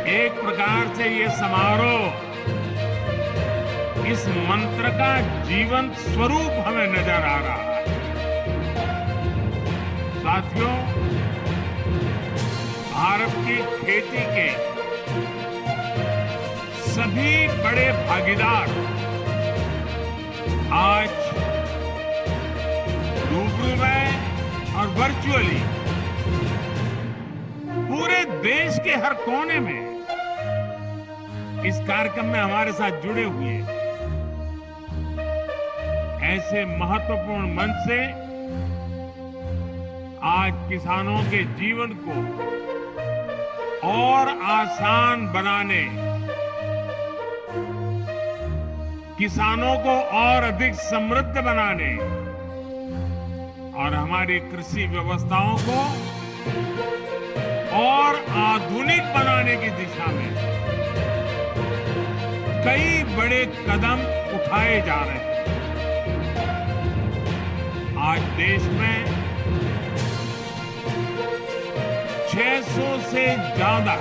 एक प्रकार से ये समारोह इस मंत्र का जीवंत स्वरूप हमें नजर आ रहा है। साथियों, भारत की खेती के सभी बड़े भागीदार आज रूबरू में और वर्चुअली पूरे देश के हर कोने में इस कार्यक्रम में हमारे साथ जुड़े हुए हैं। ऐसे महत्वपूर्ण मंच से आज किसानों के जीवन को और आसान बनाने, किसानों को और अधिक समृद्ध बनाने और हमारी कृषि व्यवस्थाओं को और आधुनिक बनाने की दिशा में कई बड़े कदम उठाए जा रहे हैं। आज देश में 600 से ज्यादा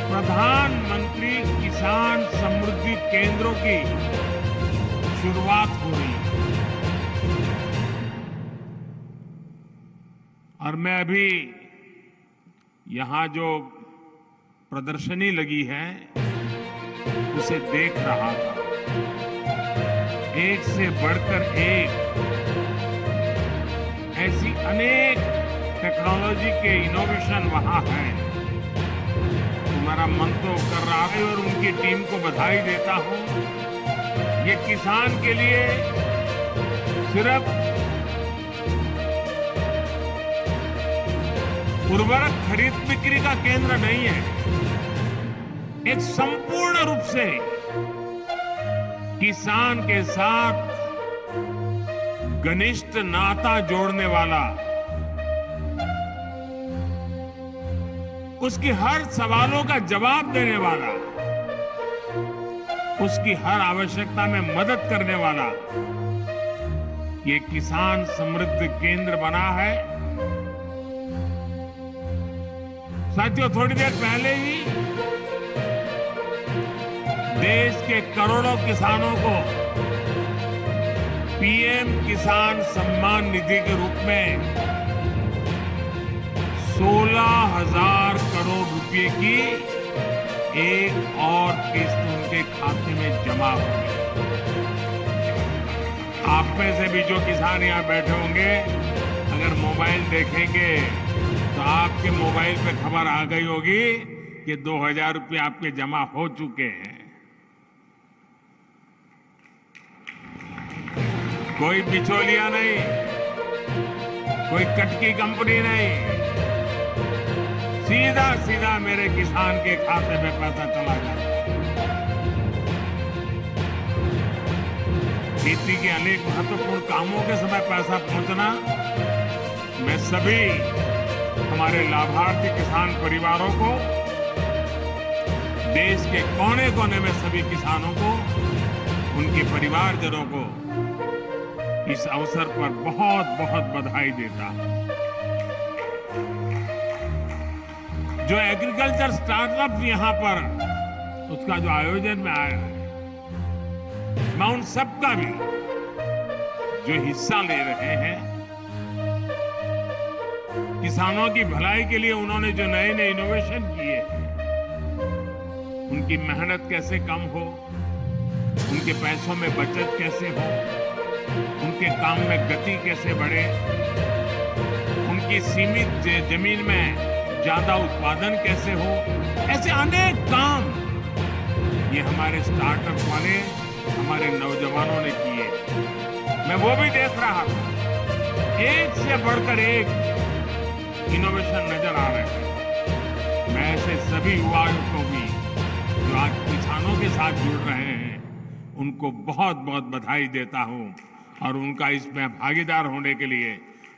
प्रधानमंत्री किसान समृद्धि केंद्रों की शुरुआत हो रही है। और मैं अभी यहां जो प्रदर्शनी लगी है उसे देख रहा था। एक से बढ़कर एक ऐसी अनेक टेक्नोलॉजी के इनोवेशन वहां हैं। मेरा मन तो कर रहा है और उनकी टीम को बधाई देता हूं। ये किसान के लिए सिर्फ उर्वरक खरीद बिक्री का केंद्र नहीं है, एक संपूर्ण रूप से किसान के साथ घनिष्ठ नाता जोड़ने वाला, उसकी हर सवालों का जवाब देने वाला, उसकी हर आवश्यकता में मदद करने वाला ये किसान समृद्धि केंद्र बना है। साथियों, थोड़ी देर पहले ही देश के करोड़ों किसानों को पीएम किसान सम्मान निधि के रूप में 16,000 करोड़ रुपए की एक और किस्त उनके खाते में जमा होगी। आप में से भी जो किसान यहां बैठे होंगे, अगर मोबाइल देखेंगे तो आपके मोबाइल पे खबर आ गई होगी कि 2,000 रुपये आपके जमा हो चुके हैं। कोई बिचौलिया नहीं, कोई कटकी कंपनी नहीं, सीधा सीधा मेरे किसान के खाते में पैसा चला जाता है। खेती के अनेक महत्वपूर्ण कामों के समय पैसा पहुंचना, मैं सभी हमारे लाभार्थी किसान परिवारों को, देश के कोने कोने में सभी किसानों को, उनके परिवारजनों को इस अवसर पर बहुत बहुत बधाई देता हूं। जो एग्रीकल्चर स्टार्टअप यहां पर उसका जो आयोजन में आया है, मैं उन सबका भी जो हिस्सा ले रहे हैं, किसानों की भलाई के लिए उन्होंने जो नए नए इनोवेशन किए हैं, उनकी मेहनत कैसे कम हो, उनके पैसों में बचत कैसे हो, उनके काम में गति कैसे बढ़े, उनकी सीमित जमीन में ज्यादा उत्पादन कैसे हो, ऐसे अनेक काम ये हमारे स्टार्टअप वाले, हमारे नौजवानों ने किए। मैं वो भी देख रहा था, एक से बढ़कर एक इनोवेशन नजर आ रहे हैं। मैं ऐसे सभी युवाओं को भी जो आज किसानों के साथ जुड़ रहे हैं, उनको बहुत बहुत बधाई देता हूं और उनका इसमें भागीदार होने के लिए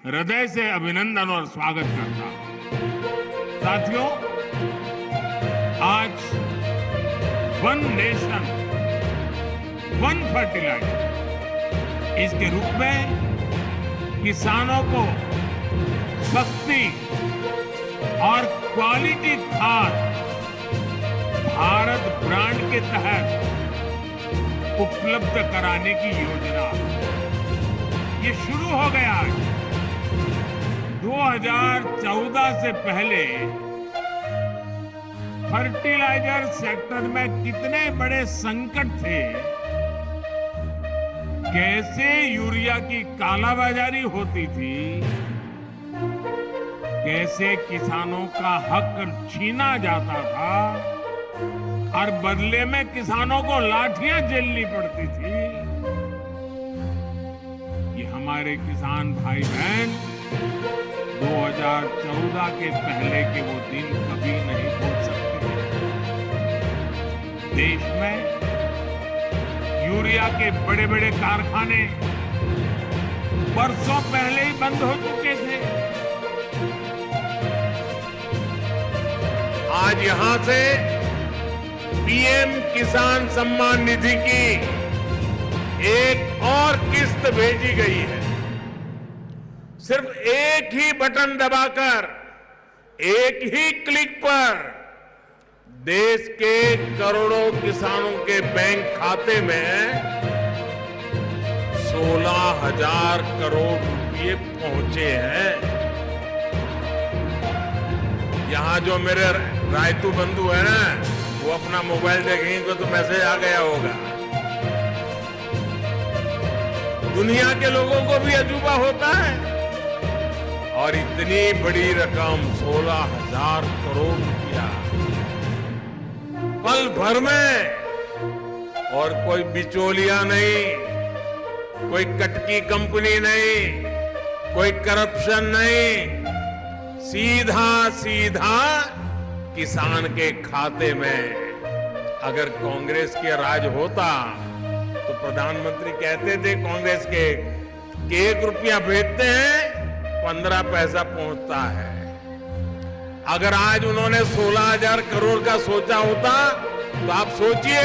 हृदय से अभिनंदन और स्वागत करता हूं। साथियों, आज वन नेशन वन फर्टिलाइजर इसके रूप में किसानों को सस्ती और क्वालिटी खाद भारत ब्रांड के तहत उपलब्ध कराने की योजना ये शुरू हो गया आज। 2014 से पहले फर्टिलाइजर सेक्टर में कितने बड़े संकट थे, कैसे यूरिया की कालाबाजारी होती थी, कैसे किसानों का हक छीना जाता था और बदले में किसानों को लाठियां झेलनी पड़ती थी। ये हमारे किसान भाई बहन 2014 के पहले के वो दिन कभी नहीं भूल सकते। देश में यूरिया के बड़े बड़े कारखाने बरसों पहले ही बंद हो चुके थे। आज यहां से पीएम किसान सम्मान निधि की एक और किस्त भेजी गई है। सिर्फ एक ही बटन दबाकर, एक ही क्लिक पर देश के करोड़ों किसानों के बैंक खाते में 16,000 करोड़ रुपए पहुंचे हैं। यहां जो मेरे रायतू बंधु है ना, वो अपना मोबाइल देखेंगे तो मैसेज आ गया होगा। दुनिया के लोगों को भी अजूबा होता है। और इतनी बड़ी रकम 16,000 करोड़ रुपया पल भर में, और कोई बिचौलिया नहीं, कोई कटकी कंपनी नहीं, कोई करप्शन नहीं, सीधा सीधा किसान के खाते में। अगर कांग्रेस के राज होता तो प्रधानमंत्री कहते थे कांग्रेस के कि 1 रुपया भेजते हैं 15 पैसा पहुंचता है। अगर आज उन्होंने 16,000 करोड़ का सोचा होता तो आप सोचिए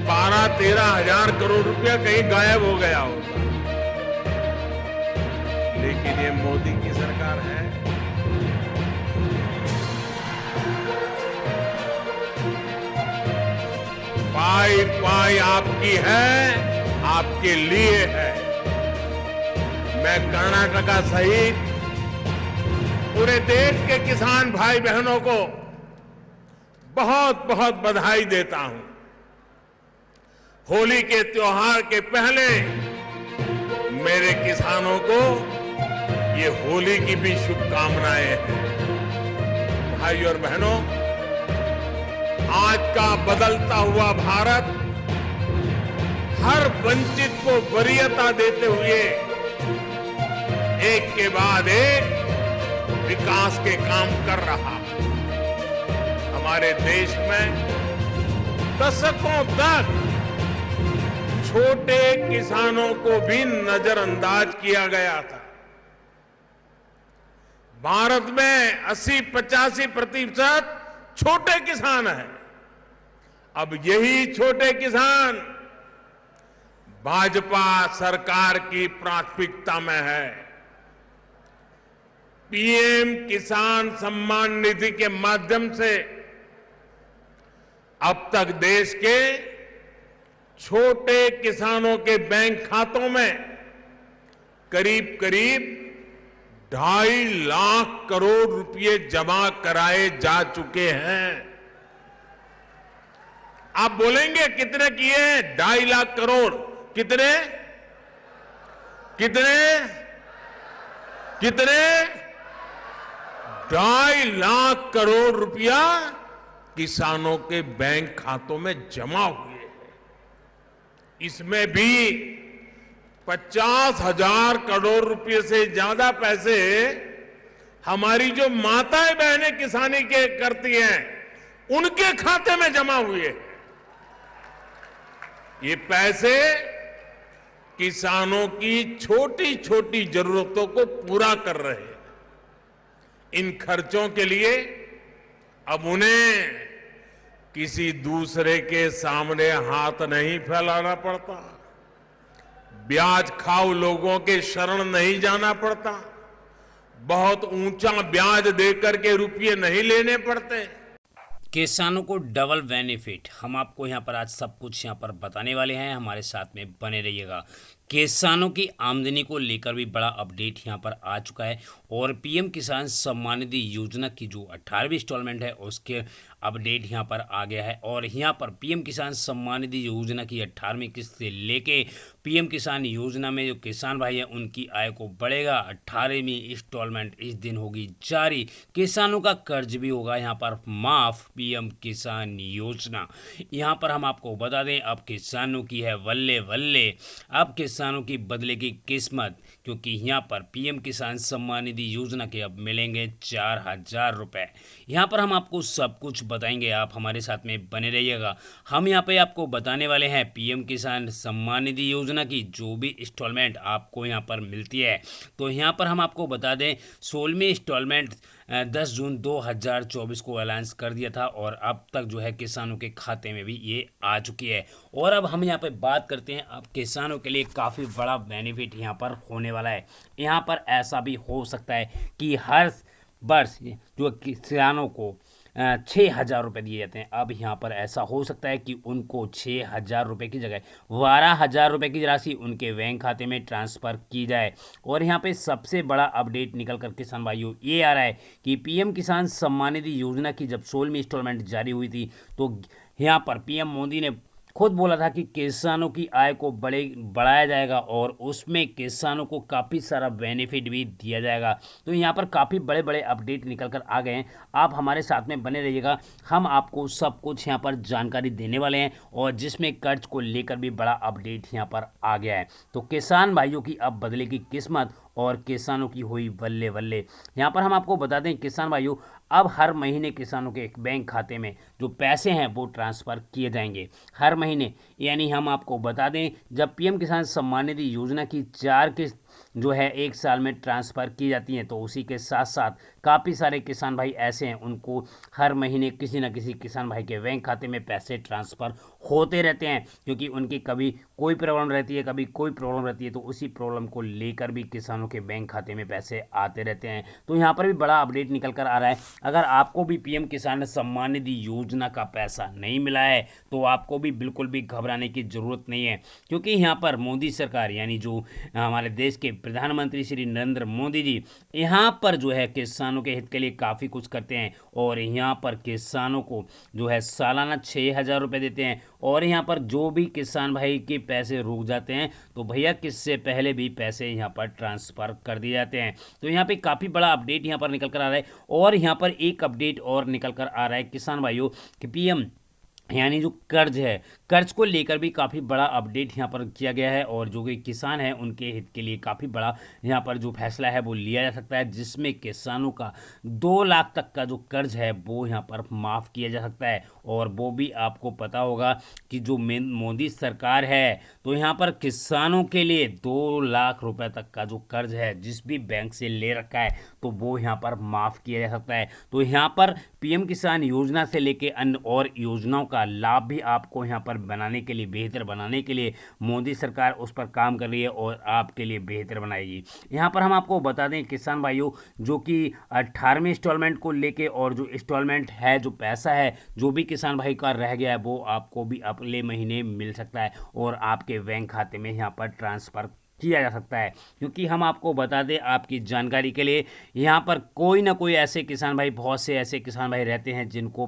12-13 हजार करोड़ रुपया कहीं गायब हो गया होता। लेकिन ये मोदी की सरकार है। पाई पाई आपकी है, आपके लिए है। मैं कर्नाटका सहित पूरे देश के किसान भाई बहनों को बहुत बहुत बधाई देता हूं। होली के त्योहार के पहले मेरे किसानों को ये होली की भी शुभकामनाएं हैं। भाई और बहनों, आज का बदलता हुआ भारत हर वंचित को वरीयता देते हुए एक के बाद एक विकास के काम कर रहा। हमारे देश में दशकों तक छोटे किसानों को भी नजरअंदाज किया गया था। भारत में 80-85% छोटे किसान हैं। अब यही छोटे किसान भाजपा सरकार की प्राथमिकता में है। पीएम किसान सम्मान निधि के माध्यम से अब तक देश के छोटे किसानों के बैंक खातों में करीब करीब 2.5 लाख करोड़ रुपए जमा कराए जा चुके हैं। आप बोलेंगे कितने किए? 2.5 लाख करोड़। कितने कितने कितने 2.5 लाख करोड़ रुपया किसानों के बैंक खातों में जमा हुए हैं। इसमें भी 50,000 करोड़ रुपए से ज्यादा पैसे हमारी जो माताएं बहनें किसानी के करती हैं उनके खाते में जमा हुए हैं। ये पैसे किसानों की छोटी छोटी जरूरतों को पूरा कर रहे हैं। इन खर्चों के लिए अब उन्हें किसी दूसरे के सामने हाथ नहीं फैलाना पड़ता, ब्याज खाऊ लोगों के शरण नहीं जाना पड़ता, बहुत ऊंचा ब्याज देकर के रुपये नहीं लेने पड़ते। किसानों को डबल बेनिफिट, हम आपको यहाँ पर आज सब कुछ यहाँ पर बताने वाले हैं, हमारे साथ में बने रहिएगा। किसानों की आमदनी को लेकर भी बड़ा अपडेट यहाँ पर आ चुका है और पीएम किसान सम्मान निधि योजना की जो 18वीं इंस्टॉलमेंट है उसके अपडेट यहाँ पर आ गया है। और यहाँ पर पीएम किसान सम्मान निधि योजना की 18वीं किस्त से लेके पीएम किसान योजना में जो किसान भाई है उनकी आय को बढ़ेगा। 18वीं इंस्टॉलमेंट इस दिन होगी जारी। किसानों का कर्ज भी होगा यहाँ पर माफ। पीएम किसान योजना यहाँ पर हम आपको बता दें, अब किसानों की है वल्ले वल्ले, अब किसानों की बदलेगी किस्मत, क्योंकि यहाँ पर पीएम किसान सम्मान निधि योजना के अब मिलेंगे 4000 रुपये। यहाँ पर हम आपको सब कुछ बताएंगे, आप हमारे साथ में बने रहिएगा। हम यहाँ पे आपको बताने वाले हैं पीएम किसान सम्मान निधि योजना की जो भी इंस्टॉलमेंट आपको यहाँ पर मिलती है। तो यहाँ पर हम आपको बता दें 16वीं इंस्टॉलमेंट 10 जून 2024 को अलाउंस कर दिया था और अब तक जो है किसानों के खाते में भी ये आ चुकी है। और अब हम यहाँ पे बात करते हैं, अब किसानों के लिए काफ़ी बड़ा बेनिफिट यहाँ पर होने वाला है। यहाँ पर ऐसा भी हो सकता है कि हर वर्ष जो किसानों को 6000 रुपये दिए जाते हैं, अब यहाँ पर ऐसा हो सकता है कि उनको 6000 रुपये की जगह 12000 रुपये की राशि उनके बैंक खाते में ट्रांसफ़र की जाए। और यहाँ पे सबसे बड़ा अपडेट निकल कर किसान भाइयों ये आ रहा है कि पीएम किसान सम्मान निधि योजना की जब 16वीं इंस्टॉलमेंट जारी हुई थी तो यहाँ पर पीएम मोदी ने खुद बोला था कि किसानों की आय को बढ़ाया जाएगा और उसमें किसानों को काफ़ी सारा बेनिफिट भी दिया जाएगा। तो यहाँ पर काफ़ी बड़े बड़े अपडेट निकल कर आ गए हैं, आप हमारे साथ में बने रहिएगा। हम आपको सब कुछ यहाँ पर जानकारी देने वाले हैं और जिसमें कर्ज को लेकर भी बड़ा अपडेट यहाँ पर आ गया है। तो किसान भाइयों की अब बदलेगी किस्मत और किसानों की हुई बल्ले बल्ले। यहाँ पर हम आपको बता दें किसान भाइयों, अब हर महीने किसानों के एक बैंक खाते में जो पैसे हैं वो ट्रांसफ़र किए जाएंगे हर महीने। यानी हम आपको बता दें जब पीएम किसान सम्मान निधि योजना की 4 किस्त जो है एक साल में ट्रांसफ़र की जाती हैं, तो उसी के साथ साथ काफ़ी सारे किसान भाई ऐसे हैं उनको हर महीने किसी न किसी किसान भाई के बैंक खाते में पैसे ट्रांसफ़र होते रहते हैं, क्योंकि उनकी कभी कोई प्रॉब्लम रहती है कभी कोई प्रॉब्लम रहती है, तो उसी प्रॉब्लम को लेकर भी किसानों के बैंक खाते में पैसे आते रहते हैं। तो यहाँ पर भी बड़ा अपडेट निकल कर आ रहा है। अगर आपको भी पीएम किसान सम्मान निधि योजना का पैसा नहीं मिला है तो आपको भी बिल्कुल भी घबराने की ज़रूरत नहीं है, क्योंकि यहाँ पर मोदी सरकार यानी जो हमारे देश के प्रधानमंत्री श्री नरेंद्र मोदी जी यहाँ पर जो है किसानों के हित के लिए काफ़ी कुछ करते हैं और यहाँ पर किसानों को जो है सालाना 6000 रुपये देते हैं। और यहाँ पर जो भी किसान भाई के पैसे रुक जाते हैं तो भैया किससे पहले भी पैसे यहाँ पर ट्रांसफ़र कर दिए जाते हैं। तो यहाँ पे काफ़ी बड़ा अपडेट यहाँ पर निकल कर आ रहा है। और यहाँ पर एक अपडेट और निकल कर आ रहा है किसान भाइयों कि पीएम यानी जो कर्ज है, कर्ज को लेकर भी काफ़ी बड़ा अपडेट यहाँ पर किया गया है और जो कि किसान हैं उनके हित के लिए काफ़ी बड़ा यहाँ पर जो फैसला है वो लिया जा सकता है, जिसमें किसानों का 2 लाख तक का जो कर्ज है वो यहाँ पर माफ़ किया जा सकता है। और वो भी आपको पता होगा कि जो मोदी सरकार है तो यहाँ पर किसानों के लिए 2 लाख रुपए तक का जो कर्ज है जिस भी बैंक से ले रखा है तो वो यहाँ पर माफ़ किया जा सकता है। तो यहाँ पर पीएम किसान योजना से लेके अन्य और योजनाओं का लाभ भी आपको यहाँ पर बनाने के लिए, बेहतर बनाने के लिए मोदी सरकार उस पर काम कर रही है और आपके लिए बेहतर बनाएगी। यहाँ पर हम आपको बता दें किसान भाइयों जो कि 18वीं इंस्टॉलमेंट को लेके और जो इंस्टॉलमेंट है जो पैसा है जो भी किसान भाई का रह गया है वो आपको भी अगले महीने मिल सकता है और आपके बैंक खाते में यहाँ पर ट्रांसफ़र किया जा सकता है। क्योंकि हम आपको बता दें आपकी जानकारी के लिए, यहाँ पर कोई ना कोई ऐसे किसान भाई, बहुत से ऐसे किसान भाई रहते हैं जिनको